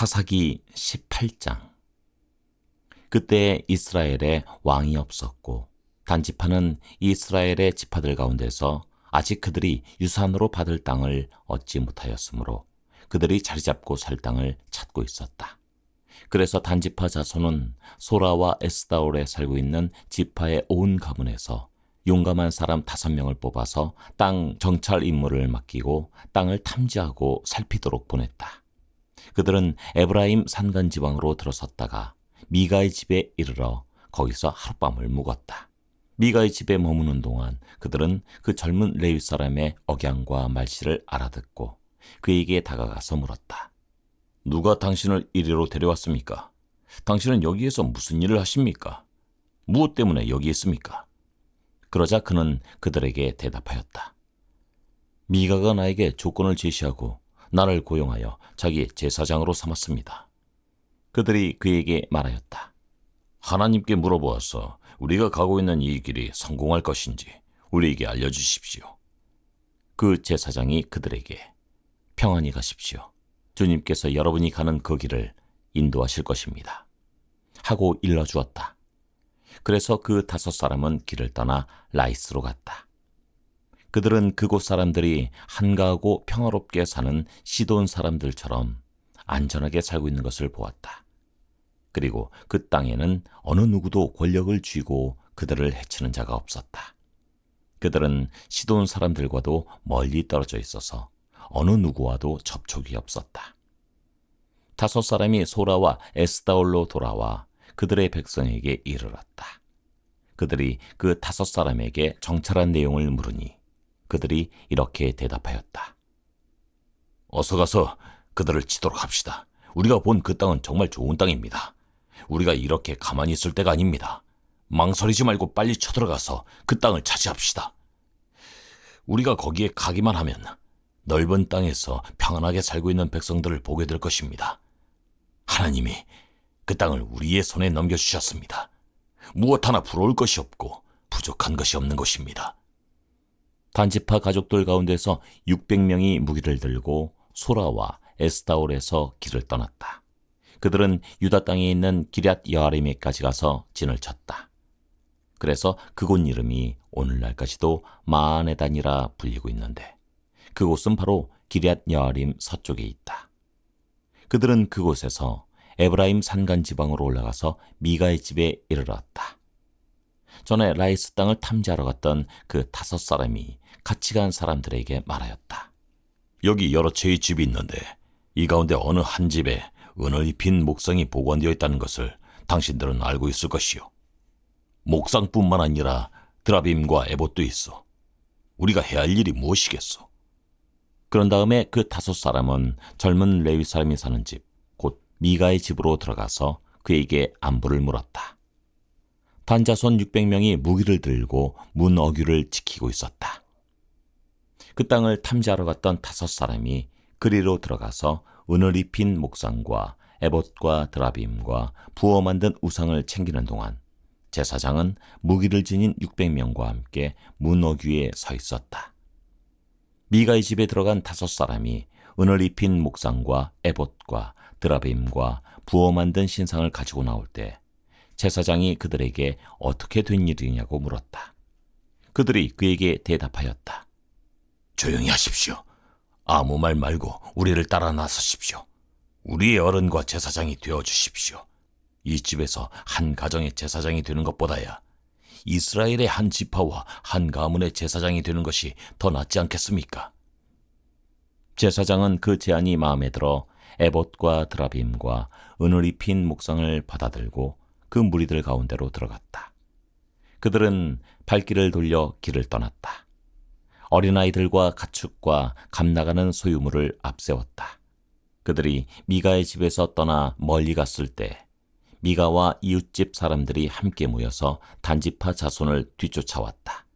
사사기 18장. 그때 이스라엘에 왕이 없었고 단지파는 이스라엘의 지파들 가운데서 아직 그들이 유산으로 받을 땅을 얻지 못하였으므로 그들이 자리잡고 살 땅을 찾고 있었다. 그래서 단지파 자손은 소라와 에스다올에 살고 있는 지파의 온 가문에서 용감한 사람 5명을 뽑아서 땅 정찰 임무를 맡기고 땅을 탐지하고 살피도록 보냈다. 그들은 에브라임 산간 지방으로 들어섰다가 미가의 집에 이르러 거기서 하룻밤을 묵었다. 미가의 집에 머무는 동안 그들은 그 젊은 레위 사람의 억양과 말씨를 알아듣고 그에게 다가가서 물었다. 누가 당신을 이리로 데려왔습니까? 당신은 여기에서 무슨 일을 하십니까? 무엇 때문에 여기 있습니까? 그러자 그는 그들에게 대답하였다. 미가가 나에게 조건을 제시하고 나를 고용하여 자기 제사장으로 삼았습니다. 그들이 그에게 말하였다. 하나님께 물어보아서 우리가 가고 있는 이 길이 성공할 것인지 우리에게 알려주십시오. 그 제사장이 그들에게 평안히 가십시오. 주님께서 여러분이 가는 그 길을 인도하실 것입니다. 하고 일러주었다. 그래서 그 5사람은 길을 떠나 라이스로 갔다. 그들은 그곳 사람들이 한가하고 평화롭게 사는 시돈 사람들처럼 안전하게 살고 있는 것을 보았다. 그리고 그 땅에는 어느 누구도 권력을 쥐고 그들을 해치는 자가 없었다. 그들은 시돈 사람들과도 멀리 떨어져 있어서 어느 누구와도 접촉이 없었다. 5사람이 소라와 에스다올로 돌아와 그들의 백성에게 이르렀다. 그들이 그 5사람에게 정찰한 내용을 물으니 그들이 이렇게 대답하였다. 어서 가서 그들을 치도록 합시다. 우리가 본 그 땅은 정말 좋은 땅입니다. 우리가 이렇게 가만히 있을 때가 아닙니다. 망설이지 말고 빨리 쳐들어가서 그 땅을 차지합시다. 우리가 거기에 가기만 하면 넓은 땅에서 평안하게 살고 있는 백성들을 보게 될 것입니다. 하나님이 그 땅을 우리의 손에 넘겨주셨습니다. 무엇 하나 부러울 것이 없고 부족한 것이 없는 곳입니다. 단지파 가족들 가운데서 600명이 무기를 들고 소라와 에스다올에서 길을 떠났다. 그들은 유다 땅에 있는 기럇 여아림에까지 가서 진을 쳤다. 그래서 그곳 이름이 오늘날까지도 마아네단이라 불리고 있는데 그곳은 바로 기럇 여아림 서쪽에 있다. 그들은 그곳에서 에브라임 산간 지방으로 올라가서 미가의 집에 이르렀다. 전에 라이스 땅을 탐지하러 갔던 그 5사람이 같이 간 사람들에게 말하였다. 여기 여러 채의 집이 있는데 이 가운데 어느 한 집에 은을 입힌 목상이 보관되어 있다는 것을 당신들은 알고 있을 것이요. 목상뿐만 아니라 드라빔과 에봇도 있어. 우리가 해야 할 일이 무엇이겠소? 그런 다음에 그 5사람은 젊은 레위 사람이 사는 집, 곧 미가의 집으로 들어가서 그에게 안부를 물었다. 단자손 600명이 무기를 들고 문 어귀를 지키고 있었다. 그 땅을 탐지하러 갔던 5사람이 그리로 들어가서 은을 입힌 목상과 에봇과 드라빔과 부어 만든 우상을 챙기는 동안 제사장은 무기를 지닌 600명과 함께 문 어귀에 서 있었다. 미가의 집에 들어간 5사람이 은을 입힌 목상과 에봇과 드라빔과 부어 만든 신상을 가지고 나올 때 제사장이 그들에게 어떻게 된 일이냐고 물었다. 그들이 그에게 대답하였다. 조용히 하십시오. 아무 말 말고 우리를 따라 나서십시오. 우리의 어른과 제사장이 되어주십시오. 이 집에서 한 가정의 제사장이 되는 것보다야 이스라엘의 한 지파와 한 가문의 제사장이 되는 것이 더 낫지 않겠습니까? 제사장은 그 제안이 마음에 들어 에봇과 드라빔과 은을 입힌 목상을 받아들고 그 무리들 가운데로 들어갔다. 그들은 발길을 돌려 길을 떠났다. 어린아이들과 가축과 감나가는 소유물을 앞세웠다. 그들이 미가의 집에서 떠나 멀리 갔을 때 미가와 이웃집 사람들이 함께 모여서 단지파 자손을 뒤쫓아왔다.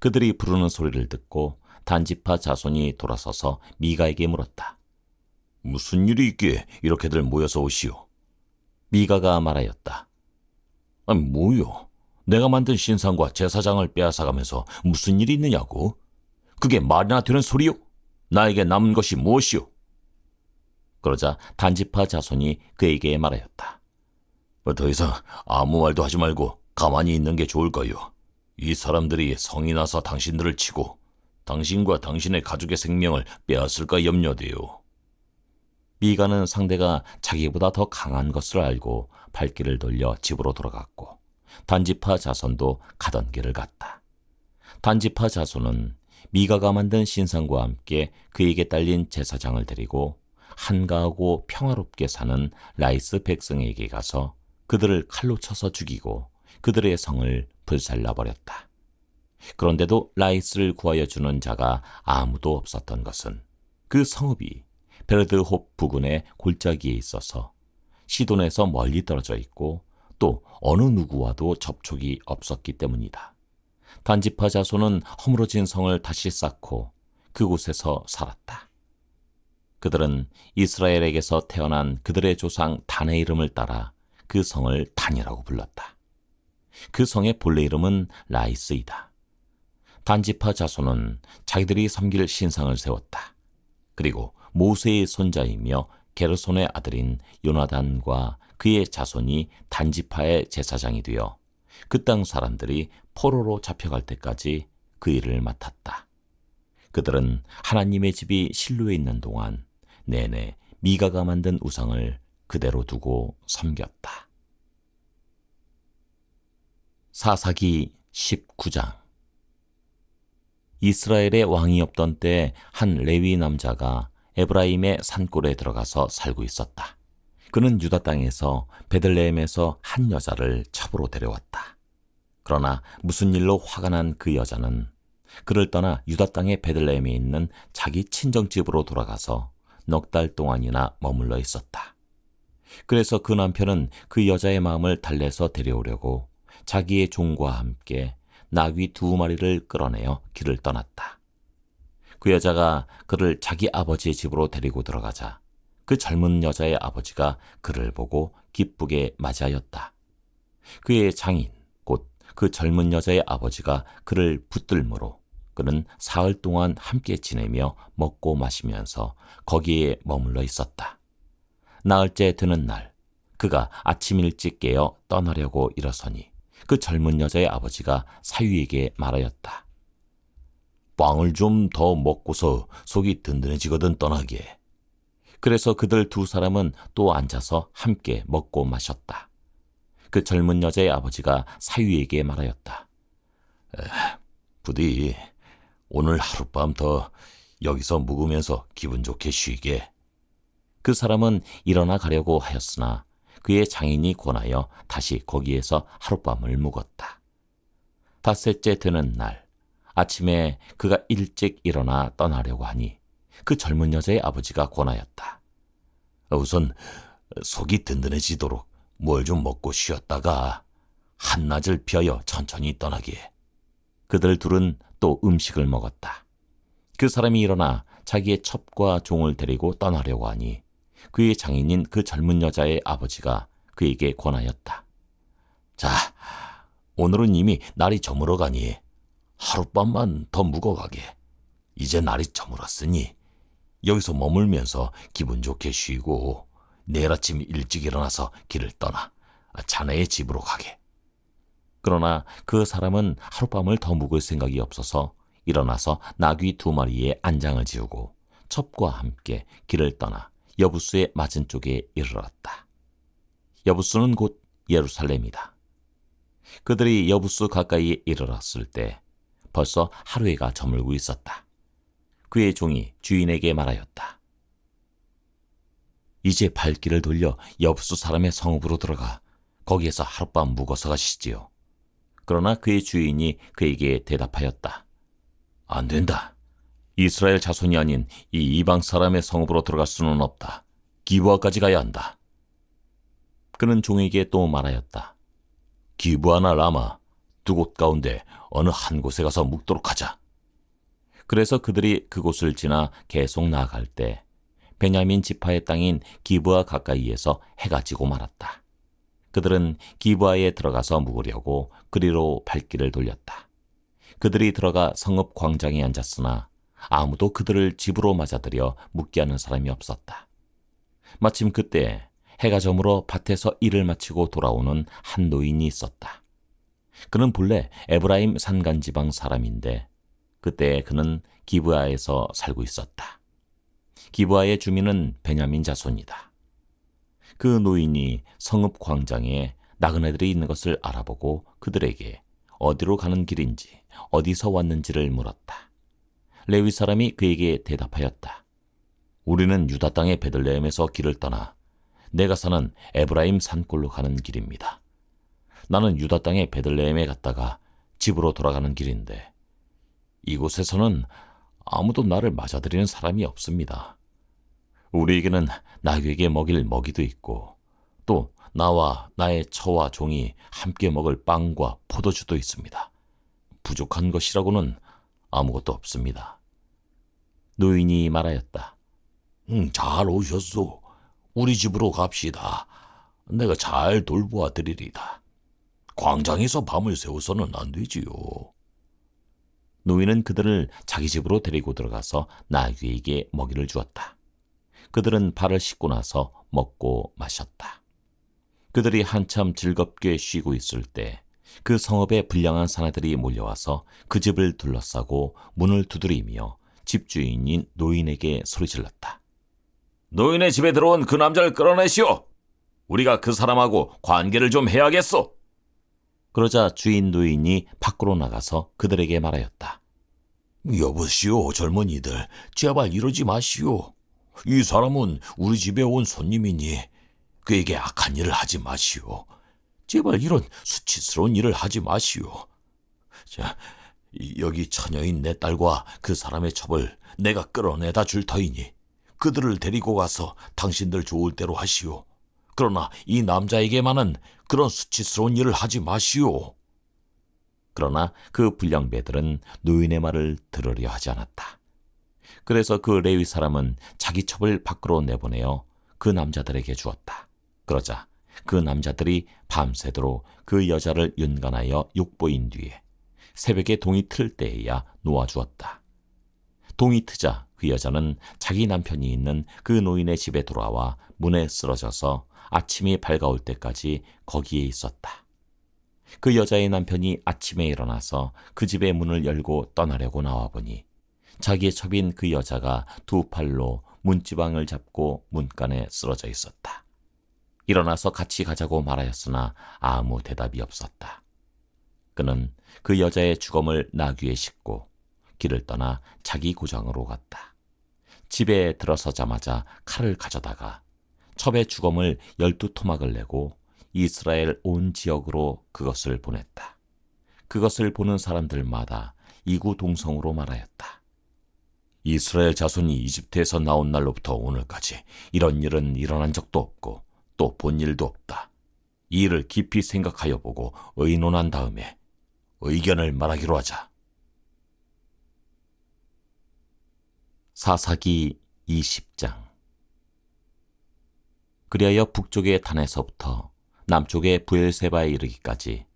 그들이 부르는 소리를 듣고 단지파 자손이 돌아서서 미가에게 물었다. 무슨 일이 있기에 이렇게들 모여서 오시오? 미가가 말하였다. 아니, 뭐요? 내가 만든 신상과 제사장을 빼앗아가면서 무슨 일이 있느냐고? 그게 말이나 되는 소리요? 나에게 남은 것이 무엇이요? 그러자 단지파 자손이 그에게 말하였다. 더 이상 아무 말도 하지 말고 가만히 있는 게 좋을까요? 이 사람들이 성이 나서 당신들을 치고 당신과 당신의 가족의 생명을 빼앗을까 염려돼요. 미가는 상대가 자기보다 더 강한 것을 알고 발길을 돌려 집으로 돌아갔고 단지파 자손도 가던 길을 갔다. 단지파 자손은 미가가 만든 신상과 함께 그에게 딸린 제사장을 데리고 한가하고 평화롭게 사는 라이스 백성에게 가서 그들을 칼로 쳐서 죽이고 그들의 성을 불살라버렸다. 그런데도 라이스를 구하여 주는 자가 아무도 없었던 것은 그 성읍이 베르드홉 부근의 골짜기에 있어서 시돈에서 멀리 떨어져 있고 또 어느 누구와도 접촉이 없었기 때문이다. 단지파 자손은 허물어진 성을 다시 쌓고 그곳에서 살았다. 그들은 이스라엘에게서 태어난 그들의 조상 단의 이름을 따라 그 성을 단이라고 불렀다. 그 성의 본래 이름은 라이스이다. 단지파 자손은 자기들이 섬길 신상을 세웠다. 그리고 모세의 손자이며 게르손의 아들인 요나단과 그의 자손이 단지파의 제사장이 되어 그 땅 사람들이 포로로 잡혀갈 때까지 그 일을 맡았다. 그들은 하나님의 집이 실로에 있는 동안 내내 미가가 만든 우상을 그대로 두고 섬겼다. 사사기 19장. 이스라엘에 왕이 없던 때 한 레위 남자가 에브라임의 산골에 들어가서 살고 있었다. 그는 유다 땅에서 베들레헴에서 한 여자를 첩으로 데려왔다. 그러나 무슨 일로 화가 난 그 여자는 그를 떠나 유다 땅의 베들레헴에 있는 자기 친정집으로 돌아가서 넉 달 동안이나 머물러 있었다. 그래서 그 남편은 그 여자의 마음을 달래서 데려오려고 자기의 종과 함께 나귀 2마리를 끌어내어 길을 떠났다. 그 여자가 그를 자기 아버지의 집으로 데리고 들어가자 그 젊은 여자의 아버지가 그를 보고 기쁘게 맞이하였다. 그의 장인 곧 그 젊은 여자의 아버지가 그를 붙들므로 그는 사흘 동안 함께 지내며 먹고 마시면서 거기에 머물러 있었다. 나흘째 되는 날 그가 아침 일찍 깨어 떠나려고 일어서니 그 젊은 여자의 아버지가 사위에게 말하였다. 빵을 좀 더 먹고서 속이 든든해지거든 떠나게. 그래서 그들 두 사람은 또 앉아서 함께 먹고 마셨다. 그 젊은 여자의 아버지가 사위에게 말하였다. 부디 오늘 하룻밤 더 여기서 묵으면서 기분 좋게 쉬게. 그 사람은 일어나 가려고 하였으나 그의 장인이 권하여 다시 거기에서 하룻밤을 묵었다. 닷새째 되는 날 아침에 그가 일찍 일어나 떠나려고 하니 그 젊은 여자의 아버지가 권하였다. 우선 속이 든든해지도록 뭘 좀 먹고 쉬었다가 한낮을 피하여 천천히 떠나게. 그들 둘은 또 음식을 먹었다. 그 사람이 일어나 자기의 첩과 종을 데리고 떠나려고 하니 그의 장인인 그 젊은 여자의 아버지가 그에게 권하였다. 자, 오늘은 이미 날이 저물어가니 하룻밤만 더 묵어가게. 이제 날이 저물었으니 여기서 머물면서 기분 좋게 쉬고 내일 아침 일찍 일어나서 길을 떠나 자네의 집으로 가게. 그러나 그 사람은 하룻밤을 더 묵을 생각이 없어서 일어나서 나귀 2마리에 안장을 지우고 첩과 함께 길을 떠나 여부수의 맞은 쪽에 이르렀다. 여부수는 곧 예루살렘이다. 그들이 여부수 가까이에 이르렀을 때 벌써 하루해가 저물고 있었다. 그의 종이 주인에게 말하였다. 이제 발길을 돌려 여부수 사람의 성읍으로 들어가 거기에서 하룻밤 묵어서 가시지요. 그러나 그의 주인이 그에게 대답하였다. 안 된다. 이스라엘 자손이 아닌 이 이방 사람의 성읍으로 들어갈 수는 없다. 기브아까지 가야 한다. 그는 종에게 또 말하였다. 기브아나 라마 두 곳 가운데 어느 한 곳에 가서 묵도록 하자. 그래서 그들이 그곳을 지나 계속 나아갈 때 베냐민 지파의 땅인 기브아 가까이에서 해가 지고 말았다. 그들은 기브아에 들어가서 묵으려고 그리로 발길을 돌렸다. 그들이 들어가 성읍 광장에 앉았으나 아무도 그들을 집으로 맞아들여 묵게 하는 사람이 없었다. 마침 그때 해가 저물어 밭에서 일을 마치고 돌아오는 한 노인이 있었다. 그는 본래 에브라임 산간지방 사람인데 그때 그는 기브아에서 살고 있었다. 기브아의 주민은 베냐민 자손이다. 그 노인이 성읍 광장에 나그네들이 있는 것을 알아보고 그들에게 어디로 가는 길인지 어디서 왔는지를 물었다. 레위 사람이 그에게 대답하였다. 우리는 유다 땅의 베들레헴에서 길을 떠나 내가 사는 에브라임 산골로 가는 길입니다. 나는 유다 땅의 베들레헴에 갔다가 집으로 돌아가는 길인데 이곳에서는 아무도 나를 맞아들이는 사람이 없습니다. 우리에게는 나귀에게 먹일 먹이도 있고 또 나와 나의 처와 종이 함께 먹을 빵과 포도주도 있습니다. 부족한 것이라고는 아무것도 없습니다. 노인이 말하였다. 잘 오셨소. 우리 집으로 갑시다. 내가 잘 돌보아 드리리다. 광장에서 밤을 새워서는 안 되지요. 노인은 그들을 자기 집으로 데리고 들어가서 나귀에게 먹이를 주었다. 그들은 발을 씻고 나서 먹고 마셨다. 그들이 한참 즐겁게 쉬고 있을 때 그 성읍에 불량한 사내들이 몰려와서 그 집을 둘러싸고 문을 두드리며 집주인인 노인에게 소리질렀다. 노인의 집에 들어온 그 남자를 끌어내시오. 우리가 그 사람하고 관계를 좀 해야겠소. 그러자 주인 노인이 밖으로 나가서 그들에게 말하였다. 여보시오, 젊은이들. 제발 이러지 마시오. 이 사람은 우리 집에 온 손님이니 그에게 악한 일을 하지 마시오. 제발 이런 수치스러운 일을 하지 마시오. 자, 여기 처녀인 내 딸과 그 사람의 첩을 내가 끌어내다 줄 터이니 그들을 데리고 가서 당신들 좋을 대로 하시오. 그러나 이 남자에게만은 그런 수치스러운 일을 하지 마시오. 그러나 그 불량배들은 노인의 말을 들으려 하지 않았다. 그래서 그 레위 사람은 자기 첩을 밖으로 내보내어 그 남자들에게 주었다. 그러자 그 남자들이 밤새도록 그 여자를 윤간하여 욕보인 뒤에 새벽에 동이 틀 때에야 놓아주었다. 동이 트자 그 여자는 자기 남편이 있는 그 노인의 집에 돌아와 문에 쓰러져서 아침이 밝아올 때까지 거기에 있었다. 그 여자의 남편이 아침에 일어나서 그 집의 문을 열고 떠나려고 나와보니 자기의 첩인 그 여자가 두 팔로 문지방을 잡고 문간에 쓰러져 있었다. 일어나서 같이 가자고 말하였으나 아무 대답이 없었다. 그는 그 여자의 주검을 나귀에 싣고 길을 떠나 자기 고장으로 갔다. 집에 들어서자마자 칼을 가져다가 첩의 주검을 12토막을 내고 이스라엘 온 지역으로 그것을 보냈다. 그것을 보는 사람들마다 이구동성으로 말하였다. 이스라엘 자손이 이집트에서 나온 날로부터 오늘까지 이런 일은 일어난 적도 없고 또 본 일도 없다. 이 일을 깊이 생각하여 보고 의논한 다음에 의견을 말하기로 하자. 사사기 20장. 그리하여 북쪽의 단에서부터 남쪽의 부엘세바에 이르기까지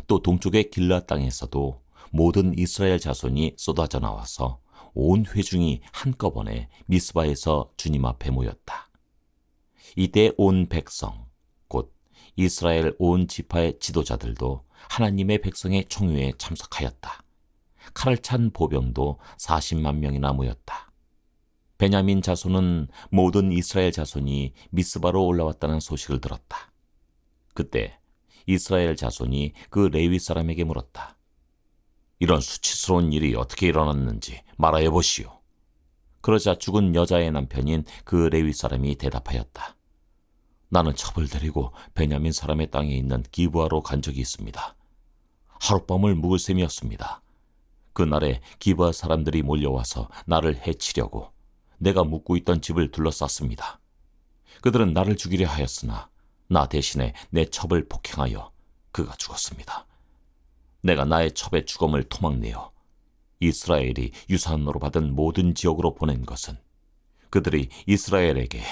또 동쪽의 길라 땅에서도 모든 이스라엘 자손이 쏟아져 나와서 온 회중이 한꺼번에 미스바에서 주님 앞에 모였다. 이때 온 백성, 곧 이스라엘 온 지파의 지도자들도 하나님의 백성의 총회에 참석하였다. 칼을 찬 보병도 40만 명이나 모였다. 베냐민 자손은 모든 이스라엘 자손이 미스바로 올라왔다는 소식을 들었다. 그때 이스라엘 자손이 그 레위 사람에게 물었다. 이런 수치스러운 일이 어떻게 일어났는지 말하여 보시오. 그러자 죽은 여자의 남편인 그 레위 사람이 대답하였다. 나는 첩을 데리고 베냐민 사람의 땅에 있는 기브아로 간 적이 있습니다. 하룻밤을 묵을 셈이었습니다. 그날에 기브아 사람들이 몰려와서 나를 해치려고 내가 묵고 있던 집을 둘러쌌습니다. 그들은 나를 죽이려 하였으나 나 대신에 내 첩을 폭행하여 그가 죽었습니다. 내가 나의 첩의 주검을 토막내어 이스라엘이 유산으로 받은 모든 지역으로 보낸 것은 그들이 이스라엘에게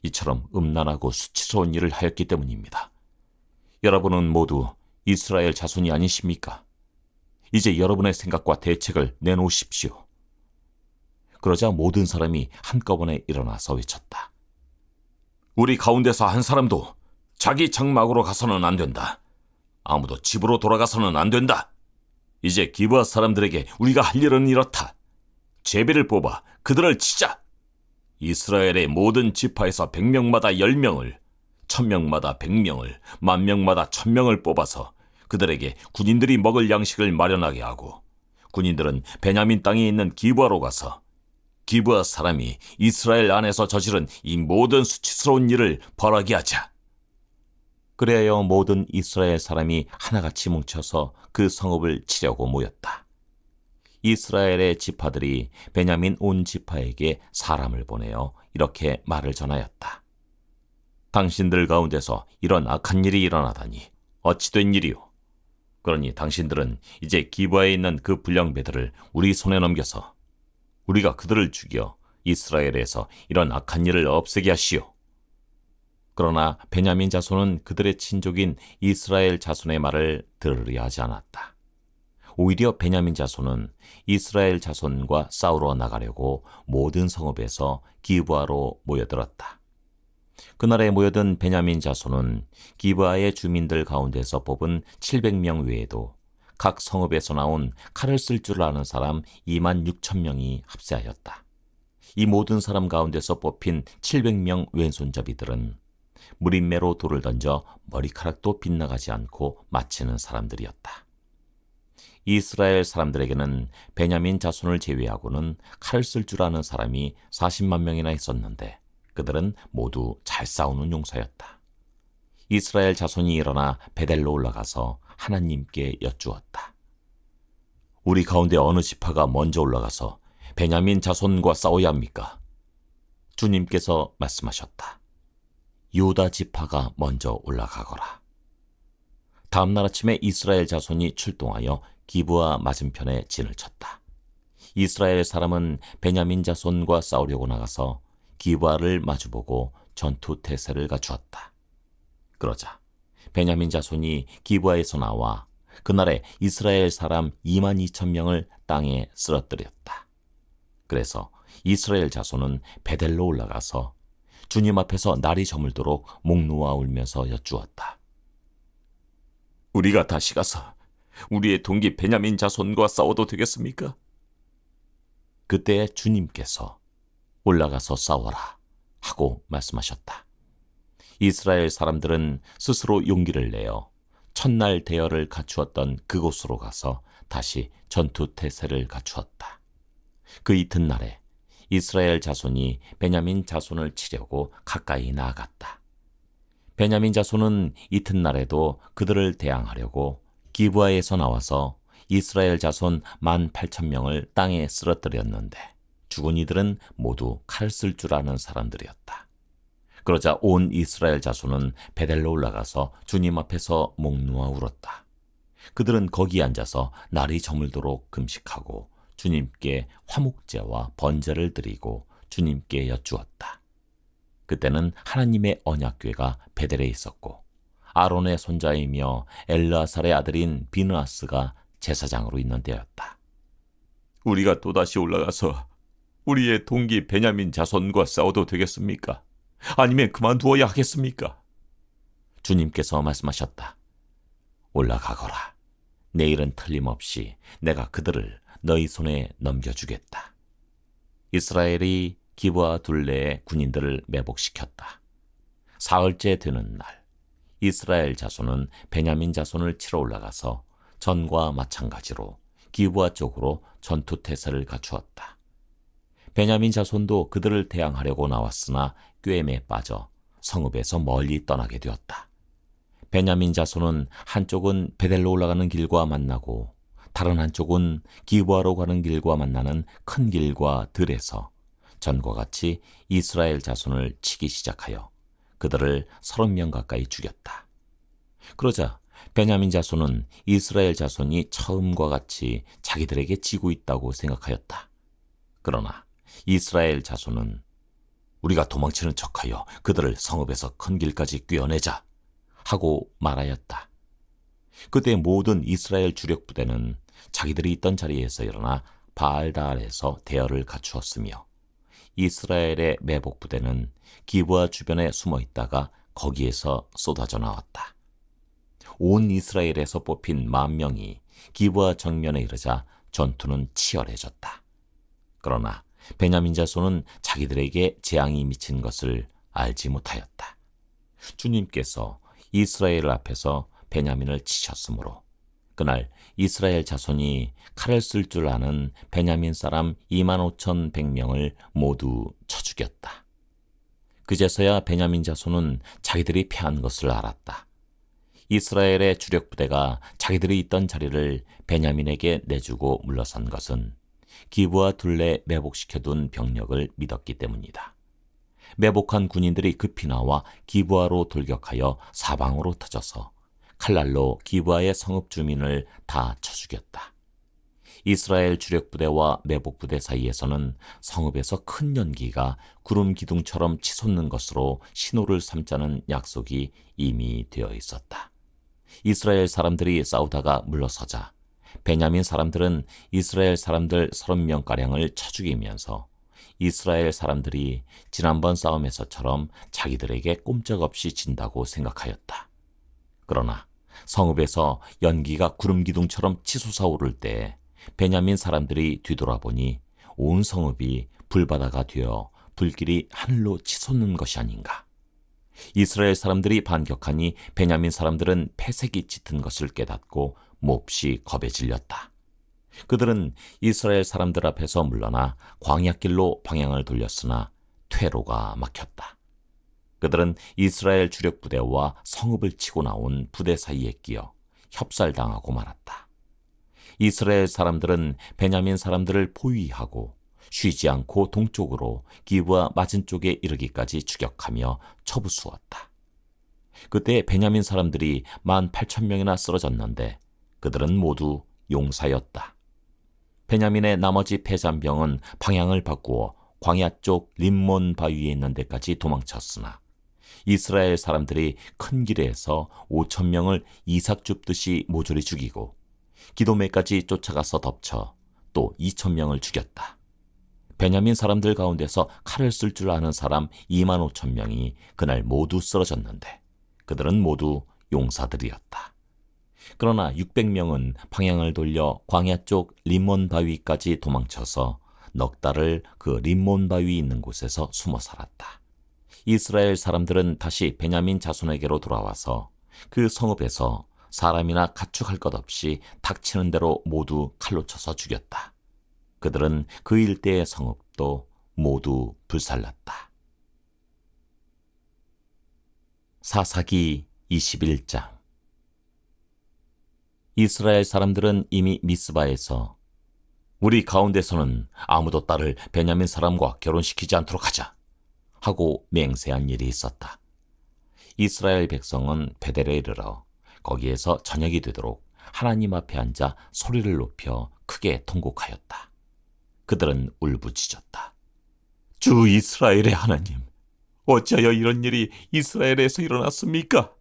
이처럼 음란하고 수치스러운 일을 하였기 때문입니다. 여러분은 모두 이스라엘 자손이 아니십니까? 이제 여러분의 생각과 대책을 내놓으십시오. 그러자 모든 사람이 한꺼번에 일어나서 외쳤다. 우리 가운데서 한 사람도 자기 장막으로 가서는 안 된다. 아무도 집으로 돌아가서는 안 된다. 이제 기브아 사람들에게 우리가 할 일은 이렇다. 제비를 뽑아 그들을 치자. 이스라엘의 모든 지파에서 100명마다 10명을, 1000명마다 100명을, 10,000명마다 1000명을 뽑아서 그들에게 군인들이 먹을 양식을 마련하게 하고, 군인들은 베냐민 땅에 있는 기브아로 가서 기브아 사람이 이스라엘 안에서 저지른 이 모든 수치스러운 일을 벌하게 하자. 그리하여 모든 이스라엘 사람이 하나같이 뭉쳐서 그 성읍을 치려고 모였다. 이스라엘의 지파들이 베냐민 온 지파에게 사람을 보내어 이렇게 말을 전하였다. 당신들 가운데서 이런 악한 일이 일어나다니 어찌 된 일이오? 그러니 당신들은 이제 기브아에 있는 그 불량배들을 우리 손에 넘겨서 우리가 그들을 죽여 이스라엘에서 이런 악한 일을 없애게 하시오. 그러나 베냐민 자손은 그들의 친족인 이스라엘 자손의 말을 들으려 하지 않았다. 오히려 베냐민 자손은 이스라엘 자손과 싸우러 나가려고 모든 성읍에서 기브아로 모여들었다. 그날에 모여든 베냐민 자손은 기브아의 주민들 가운데서 뽑은 700명 외에도 각 성읍에서 나온 칼을 쓸 줄 아는 사람 26,000명이 합세하였다. 이 모든 사람 가운데서 뽑힌 700명 왼손잡이들은 무림매로 돌을 던져 머리카락도 빗나가지 않고 마치는 사람들이었다. 이스라엘 사람들에게는 베냐민 자손을 제외하고는 칼을 쓸 줄 아는 사람이 40만 명이나 있었는데 그들은 모두 잘 싸우는 용사였다. 이스라엘 자손이 일어나 베델로 올라가서 하나님께 여쭈었다. 우리 가운데 어느 지파가 먼저 올라가서 베냐민 자손과 싸워야 합니까? 주님께서 말씀하셨다. 유다 지파가 먼저 올라가거라. 다음 날 아침에 이스라엘 자손이 출동하여 기브아 맞은편에 진을 쳤다. 이스라엘 사람은 베냐민 자손과 싸우려고 나가서 기브아를 마주보고 전투 태세를 갖추었다. 그러자 베냐민 자손이 기브아에서 나와 그날에 이스라엘 사람 22,000명을 땅에 쓰러뜨렸다. 그래서 이스라엘 자손은 베델로 올라가서 주님 앞에서 날이 저물도록 목 놓아 울면서 여쭈었다. 우리가 다시 가서 우리의 동기 베냐민 자손과 싸워도 되겠습니까? 그때 주님께서 올라가서 싸워라 하고 말씀하셨다. 이스라엘 사람들은 스스로 용기를 내어 첫날 대열을 갖추었던 그곳으로 가서 다시 전투 태세를 갖추었다. 그 이튿날에 이스라엘 자손이 베냐민 자손을 치려고 가까이 나아갔다. 베냐민 자손은 이튿날에도 그들을 대항하려고 기브아에서 나와서 이스라엘 자손 18,000명을 땅에 쓰러뜨렸는데 죽은 이들은 모두 칼 쓸 줄 아는 사람들이었다. 그러자 온 이스라엘 자손은 베델로 올라가서 주님 앞에서 목 놓아 울었다. 그들은 거기 앉아서 날이 저물도록 금식하고 주님께 화목제와 번제를 드리고 주님께 여쭈었다. 그때는 하나님의 언약궤가 베델에 있었고 아론의 손자이며 엘르아살의 아들인 비느하스가 제사장으로 있는 때였다. 우리가 또다시 올라가서 우리의 동기 베냐민 자손과 싸워도 되겠습니까? 아니면 그만두어야 하겠습니까? 주님께서 말씀하셨다. 올라가거라. 내일은 틀림없이 내가 그들을 너희 손에 넘겨주겠다. 이스라엘이 기브아 둘레의 군인들을 매복시켰다. 사흘째 되는 날 이스라엘 자손은 베냐민 자손을 치러 올라가서 전과 마찬가지로 기브아 쪽으로 전투 태세를 갖추었다. 베냐민 자손도 그들을 대항하려고 나왔으나 꾀임에 빠져 성읍에서 멀리 떠나게 되었다. 베냐민 자손은 한쪽은 베델로 올라가는 길과 만나고 다른 한쪽은 기브아로 가는 길과 만나는 큰 길과 들에서 전과 같이 이스라엘 자손을 치기 시작하여 그들을 30명 가까이 죽였다. 그러자 베냐민 자손은 이스라엘 자손이 처음과 같이 자기들에게 지고 있다고 생각하였다. 그러나 이스라엘 자손은 우리가 도망치는 척하여 그들을 성읍에서 큰 길까지 꿰어내자 하고 말하였다. 그때 모든 이스라엘 주력 부대는 자기들이 있던 자리에서 일어나 바알다알에서 대열을 갖추었으며 이스라엘의 매복 부대는 기브아 주변에 숨어 있다가 거기에서 쏟아져 나왔다. 온 이스라엘에서 뽑힌 10,000명이 기브아 정면에 이르자 전투는 치열해졌다. 그러나 베냐민 자손은 자기들에게 재앙이 미친 것을 알지 못하였다. 주님께서 이스라엘 앞에서 베냐민을 치셨으므로 그날 이스라엘 자손이 칼을 쓸 줄 아는 베냐민 사람 25,100명을 모두 쳐 죽였다. 그제서야 베냐민 자손은 자기들이 패한 것을 알았다. 이스라엘의 주력 부대가 자기들이 있던 자리를 베냐민에게 내주고 물러선 것은 기브아 둘레 매복시켜둔 병력을 믿었기 때문이다. 매복한 군인들이 급히 나와 기브아로 돌격하여 사방으로 터져서 칼날로 기브아의 성읍 주민을 다 쳐 죽였다. 이스라엘 주력 부대와 매복 부대 사이에서는 성읍에서 큰 연기가 구름 기둥처럼 치솟는 것으로 신호를 삼자는 약속이 이미 되어 있었다. 이스라엘 사람들이 싸우다가 물러서자 베냐민 사람들은 이스라엘 사람들 30명가량을 쳐 죽이면서 이스라엘 사람들이 지난번 싸움에서처럼 자기들에게 꼼짝없이 진다고 생각하였다. 그러나 성읍에서 연기가 구름 기둥처럼 치솟아 오를 때 베냐민 사람들이 뒤돌아보니 온 성읍이 불바다가 되어 불길이 하늘로 치솟는 것이 아닌가. 이스라엘 사람들이 반격하니 베냐민 사람들은 패색이 짙은 것을 깨닫고 몹시 겁에 질렸다. 그들은 이스라엘 사람들 앞에서 물러나 광야길로 방향을 돌렸으나 퇴로가 막혔다. 그들은 이스라엘 주력 부대와 성읍을 치고 나온 부대 사이에 끼어 협살당하고 말았다. 이스라엘 사람들은 베냐민 사람들을 포위하고 쉬지 않고 동쪽으로 기브아 맞은 쪽에 이르기까지 추격하며 쳐부수었다. 그때 베냐민 사람들이 18,000명이나 쓰러졌는데 그들은 모두 용사였다. 베냐민의 나머지 패잔병은 방향을 바꾸어 광야 쪽 림몬 바위에 있는 데까지 도망쳤으나 이스라엘 사람들이 큰 길에서 5,000명을 이삭 줍듯이 모조리 죽이고 기도메까지 쫓아가서 덮쳐 또 2,000명을 죽였다. 베냐민 사람들 가운데서 칼을 쓸 줄 아는 사람 25,000명이 그날 모두 쓰러졌는데 그들은 모두 용사들이었다. 그러나 600명은 방향을 돌려 광야 쪽 림몬 바위까지 도망쳐서 넉 달을 그 림몬 바위 있는 곳에서 숨어 살았다. 이스라엘 사람들은 다시 베냐민 자손에게로 돌아와서 그 성읍에서 사람이나 가축할 것 없이 닥치는 대로 모두 칼로 쳐서 죽였다. 그들은 그 일대의 성읍도 모두 불살랐다. 사사기 21장. 이스라엘 사람들은 이미 미스바에서 우리 가운데서는 아무도 딸을 베냐민 사람과 결혼시키지 않도록 하자 하고 맹세한 일이 있었다. 이스라엘 백성은 베델에 이르러 거기에서 저녁이 되도록 하나님 앞에 앉아 소리를 높여 크게 통곡하였다. 그들은 울부짖었다. 주 이스라엘의 하나님, 어찌하여 이런 일이 이스라엘에서 일어났습니까?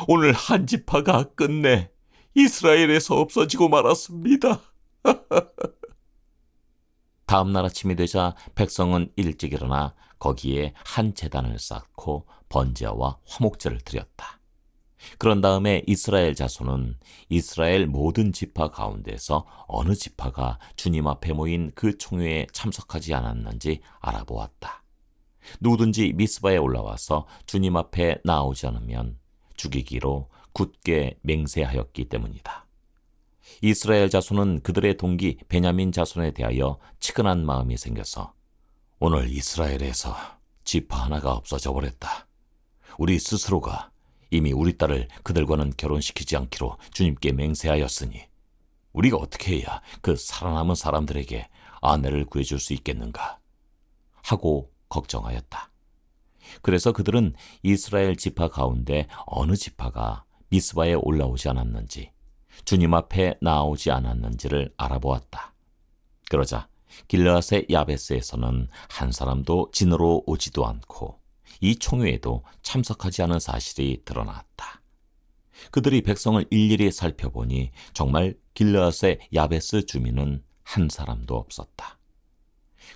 오늘 한 지파가 끝내 이스라엘에서 없어지고 말았습니다. 다음 날 아침이 되자 백성은 일찍 일어나 거기에 한 제단을 쌓고 번제와 화목제를 드렸다. 그런 다음에 이스라엘 자손은 이스라엘 모든 지파 가운데서 어느 지파가 주님 앞에 모인 그 총회에 참석하지 않았는지 알아보았다. 누구든지 미스바에 올라와서 주님 앞에 나오지 않으면 죽이기로 굳게 맹세하였기 때문이다. 이스라엘 자손은 그들의 동기 베냐민 자손에 대하여 치근한 마음이 생겨서 오늘 이스라엘에서 지파 하나가 없어져 버렸다. 우리 스스로가 이미 우리 딸을 그들과는 결혼시키지 않기로 주님께 맹세하였으니 우리가 어떻게 해야 그 살아남은 사람들에게 아내를 구해줄 수 있겠는가 하고 걱정하였다. 그래서 그들은 이스라엘 지파 가운데 어느 지파가 미스바에 올라오지 않았는지 주님 앞에 나오지 않았는지를 알아보았다. 그러자 길르앗의 야베스에서는 한 사람도 진으로 오지도 않고 이 총회에도 참석하지 않은 사실이 드러났다. 그들이 백성을 일일이 살펴보니 정말 길르앗의 야베스 주민은 한 사람도 없었다.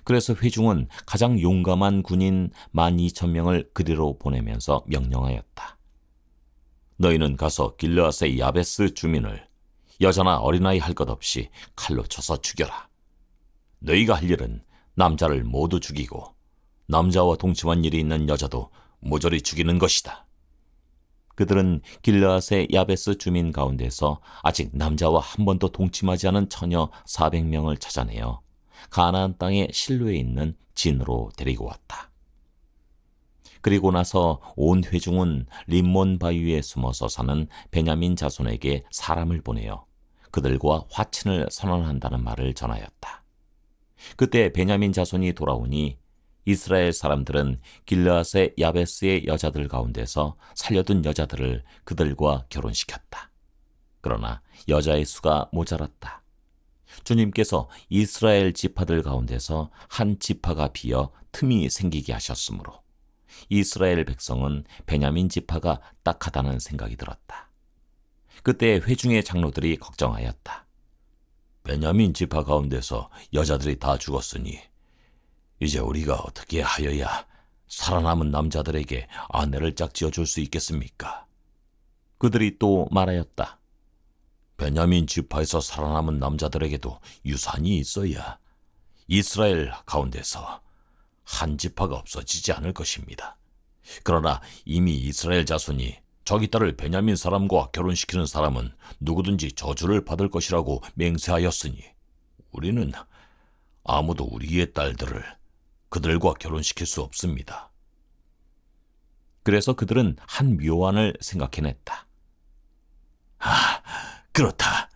그래서 회중은 가장 용감한 군인 12,000명을 그리로 보내면서 명령하였다. 너희는 가서 길르앗의 야베스 주민을 여자나 어린아이 할 것 없이 칼로 쳐서 죽여라. 너희가 할 일은 남자를 모두 죽이고 남자와 동침한 일이 있는 여자도 모조리 죽이는 것이다. 그들은 길르앗의 야베스 주민 가운데서 아직 남자와 한 번도 동침하지 않은 처녀 400명을 찾아내어 가나안 땅의 실로에 있는 진으로 데리고 왔다. 그리고 나서 온 회중은 림몬 바위에 숨어서 사는 베냐민 자손에게 사람을 보내어 그들과 화친을 선언한다는 말을 전하였다. 그때 베냐민 자손이 돌아오니 이스라엘 사람들은 길르앗의 야베스의 여자들 가운데서 살려둔 여자들을 그들과 결혼시켰다. 그러나 여자의 수가 모자랐다. 주님께서 이스라엘 지파들 가운데서 한 지파가 비어 틈이 생기게 하셨으므로 이스라엘 백성은 베냐민 지파가 딱하다는 생각이 들었다. 그때 회중의 장로들이 걱정하였다. 베냐민 지파 가운데서 여자들이 다 죽었으니 이제 우리가 어떻게 하여야 살아남은 남자들에게 아내를 짝지어 줄 수 있겠습니까? 그들이 또 말하였다. 베냐민 지파에서 살아남은 남자들에게도 유산이 있어야 이스라엘 가운데서 한 지파가 없어지지 않을 것입니다. 그러나 이미 이스라엘 자손이 자기 딸을 베냐민 사람과 결혼시키는 사람은 누구든지 저주를 받을 것이라고 맹세하였으니 우리는 아무도 우리의 딸들을 그들과 결혼시킬 수 없습니다. 그래서 그들은 한 묘안을 생각해냈다. 그렇다.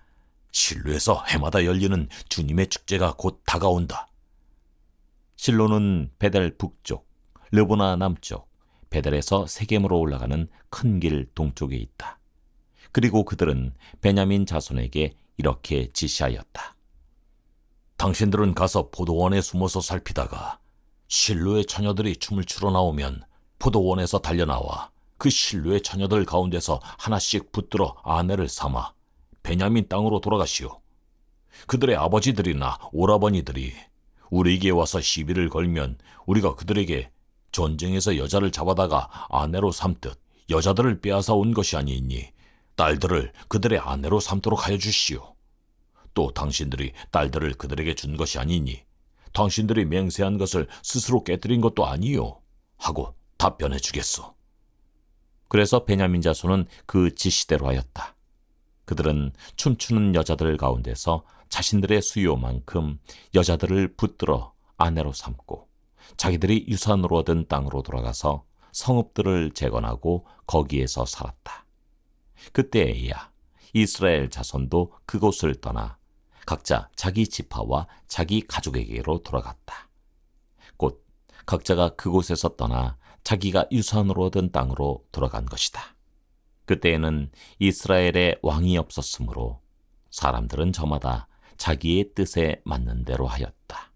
실로에서 해마다 열리는 주님의 축제가 곧 다가온다. 실로는 베델 북쪽, 르보나 남쪽, 베델에서 세겜으로 올라가는 큰 길 동쪽에 있다. 그리고 그들은 베냐민 자손에게 이렇게 지시하였다. 당신들은 가서 포도원에 숨어서 살피다가 실로의 처녀들이 춤을 추러 나오면 포도원에서 달려나와 그 실로의 처녀들 가운데서 하나씩 붙들어 아내를 삼아 베냐민 땅으로 돌아가시오. 그들의 아버지들이나 오라버니들이 우리에게 와서 시비를 걸면 우리가 그들에게 전쟁에서 여자를 잡아다가 아내로 삼듯 여자들을 빼앗아 온 것이 아니니 딸들을 그들의 아내로 삼도록 하여 주시오. 또 당신들이 딸들을 그들에게 준 것이 아니니 당신들이 맹세한 것을 스스로 깨뜨린 것도 아니요 하고 답변해 주겠소. 그래서 베냐민 자손은 그 지시대로 하였다. 그들은 춤추는 여자들 가운데서 자신들의 수요만큼 여자들을 붙들어 아내로 삼고 자기들이 유산으로 얻은 땅으로 돌아가서 성읍들을 재건하고 거기에서 살았다. 그때에야 이스라엘 자손도 그곳을 떠나 각자 자기 지파와 자기 가족에게로 돌아갔다. 곧 각자가 그곳에서 떠나 자기가 유산으로 얻은 땅으로 돌아간 것이다. 그때에는 이스라엘에 왕이 없었으므로 사람들은 저마다 자기의 뜻에 맞는 대로 하였다.